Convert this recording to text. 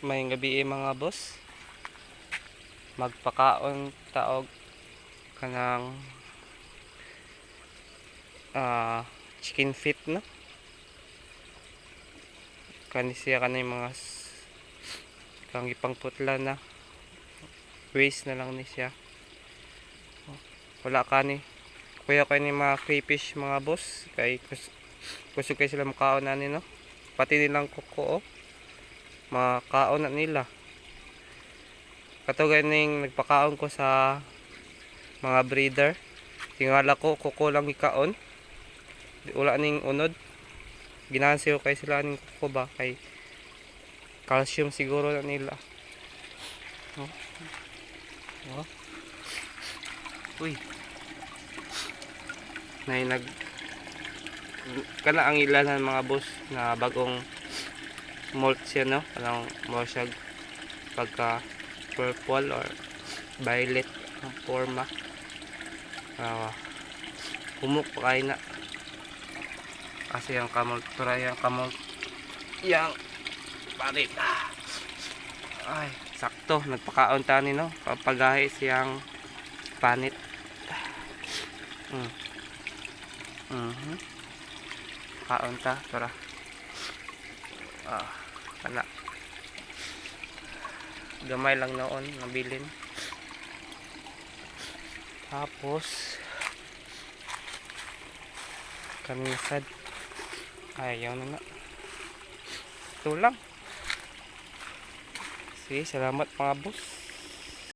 May gabi mga boss. Magpakaon taog kanang chicken feet no. Kani siya kanay mga kang ipangputla na. Waste na lang ni siya. Wala kani. Kuya kay ni mga crayfish mga boss. Kay kusog kay sila makaon na ni no. Pati nilang kuko oh. Makaon na nila. Katugay ning nagpakaon ko sa mga breeder. Tingala ko kuko lang ikaon. Wala ning unod. Ginansiyo kay sila ning kuko ba kay calcium siguro na nila. Oh. Oh. Uy. Kana ang ilanan mga boss na bagong molt siya no. Kanang mo siya pagka purple or violet ang forma. Humok pa kayo na kasi yung kamol yang parit ay sakto nagpakaon tani no papagahi siyang panit. Kaon ta tara kana gamay lang noon nabilin tapos kamisad ayaw na ito lang. Sige, salamat mga boss.